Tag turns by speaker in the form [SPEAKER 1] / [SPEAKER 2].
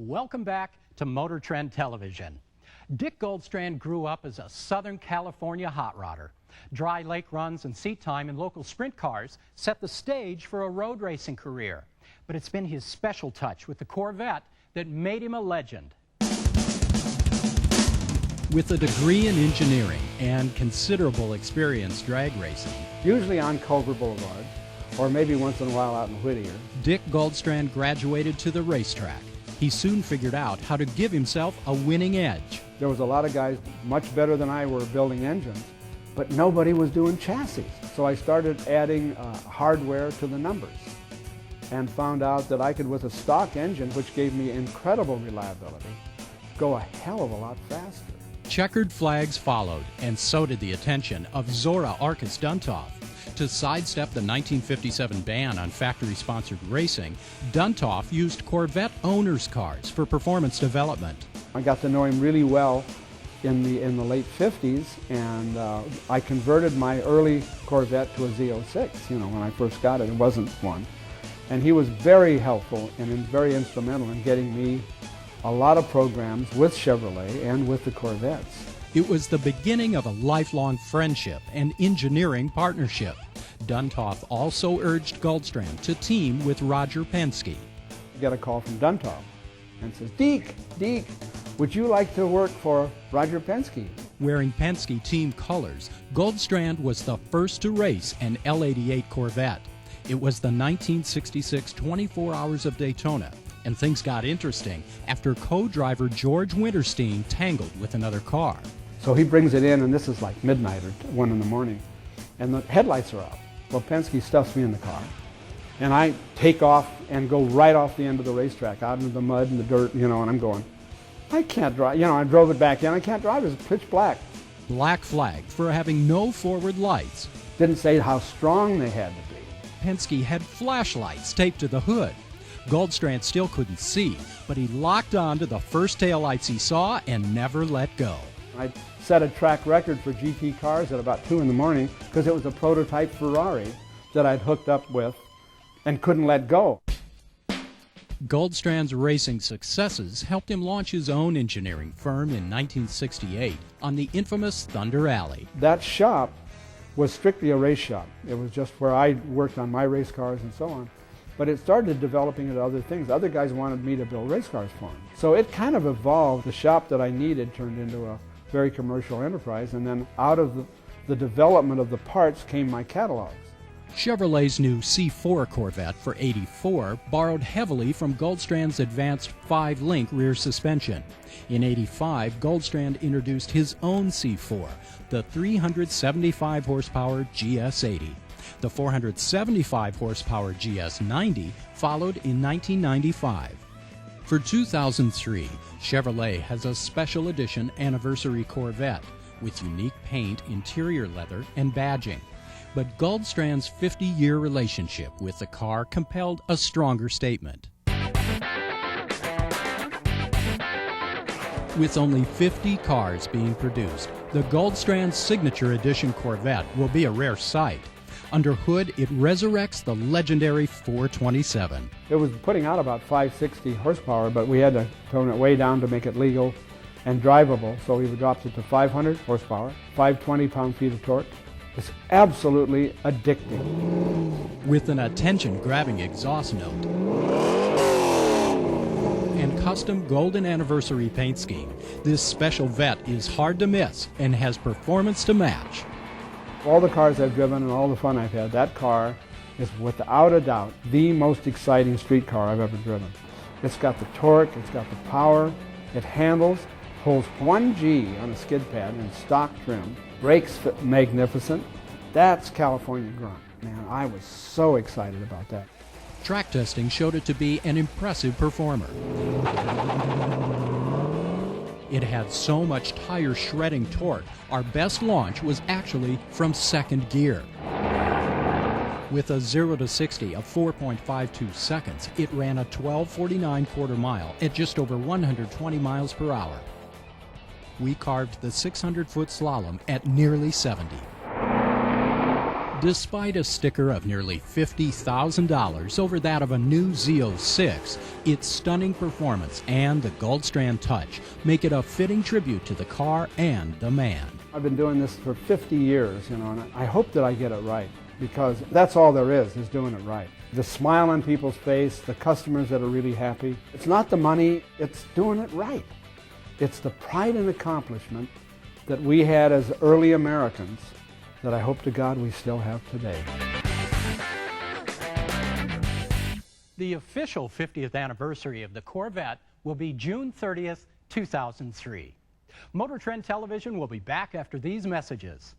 [SPEAKER 1] Welcome back to Motortrend Television. Dick Guldstrand grew up as a Southern California hot rodder. Dry lake runs and seat time in local sprint cars set the stage for a road racing career. But it's been his special touch with the Corvette that made him a legend. With a degree in engineering and considerable experience drag racing,
[SPEAKER 2] usually on Culver Boulevard, or maybe once in a while out in Whittier,
[SPEAKER 1] Dick Guldstrand graduated to the racetrack. He soon figured out how to give himself a winning edge.
[SPEAKER 2] There was a lot of guys much better than I were building engines, but nobody was doing chassis. So I started adding hardware to the numbers and found out that I could, with a stock engine, which gave me incredible reliability, go a hell of a lot faster.
[SPEAKER 1] Checkered flags followed, and so did the attention of Zora Arkus Duntov. To sidestep the 1957 ban on factory-sponsored racing, Duntov used Corvette owners' cars for performance development.
[SPEAKER 2] I got to know him really well in the late 50s, and I converted my early Corvette to a Z06. You know, when I first got it, it wasn't one. And he was very helpful and very instrumental in getting me a lot of programs with Chevrolet and with the Corvettes.
[SPEAKER 1] It was the beginning of a lifelong friendship and engineering partnership. Duntov also urged Guldstrand to team with Roger Penske.
[SPEAKER 2] I got a call from Duntov and says, Deke, would you like to work for Roger Penske?
[SPEAKER 1] Wearing Penske team colors, Guldstrand was the first to race an L88 Corvette. It was the 1966 24 Hours of Daytona, and things got interesting after co-driver George Winterstein tangled with another car.
[SPEAKER 2] So he brings it in, and this is like midnight or 1 in the morning, and the headlights are off. Well, Penske stuffs me in the car, and I take off and go right off the end of the racetrack, out into the mud and the dirt, you know, and I'm going, I can't drive. You know, I drove it back in, I can't drive, it's pitch black.
[SPEAKER 1] Black flagged for having no forward lights.
[SPEAKER 2] Didn't say how strong they had to be.
[SPEAKER 1] Penske had flashlights taped to the hood. Guldstrand still couldn't see, but he locked on to the first taillights he saw and never let go.
[SPEAKER 2] I set a track record for GT cars at about 2 in the morning because it was a prototype Ferrari that I'd hooked up with and couldn't let go.
[SPEAKER 1] Guldstrand's racing successes helped him launch his own engineering firm in 1968 on the infamous Thunder Alley.
[SPEAKER 2] That shop was strictly a race shop. It was just where I worked on my race cars and so on. But it started developing into other things. Other guys wanted me to build race cars for them. So it kind of evolved. The shop that I needed turned into a very commercial enterprise, and then out of the development of the parts came my catalogs.
[SPEAKER 1] Chevrolet's new C4 Corvette for '84 borrowed heavily from Guldstrand's advanced 5-link rear suspension. In '85, Guldstrand introduced his own C4, the 375 horsepower GS80. The 475 horsepower GS90 followed in 1995. For 2003, Chevrolet has a special edition anniversary Corvette with unique paint, interior leather, and badging. But Guldstrand's 50-year relationship with the car compelled a stronger statement. With only 50 cars being produced, the Guldstrand Signature Edition Corvette will be a rare sight. Under hood, it resurrects the legendary 427.
[SPEAKER 2] It was putting out about 560 horsepower, but we had to tone it way down to make it legal and drivable, so we dropped it to 500 horsepower, 520 pound-feet of torque. It's absolutely addicting.
[SPEAKER 1] With an attention-grabbing exhaust note and custom golden anniversary paint scheme, this special Vette is hard to miss and has performance to match.
[SPEAKER 2] All the cars I've driven and all the fun I've had, that car is without a doubt the most exciting street car I've ever driven. It's got the torque, it's got the power, it handles, holds 1 G on a skid pad in stock trim, brakes magnificent. That's California grunt. Man, I was so excited about that.
[SPEAKER 1] Track testing showed it to be an impressive performer. It had so much tire shredding torque, our best launch was actually from second gear. With a 0 to 60 of 4.52 seconds, it ran a 12:49 quarter mile at just over 120 miles per hour. We carved the 600-foot slalom at nearly 70. Despite a sticker of nearly $50,000 over that of a new Z06, its stunning performance and the Guldstrand touch make it a fitting tribute to the car and the man.
[SPEAKER 2] I've been doing this for 50 years, and I hope that I get it right, because that's all there is doing it right. The smile on people's face, the customers that are really happy. It's not the money, it's doing it right. It's the pride and accomplishment that we had as early Americans that I hope to God we still have today.
[SPEAKER 1] The official 50th anniversary of the Corvette will be June 30th, 2003. Motortrend Television will be back after these messages.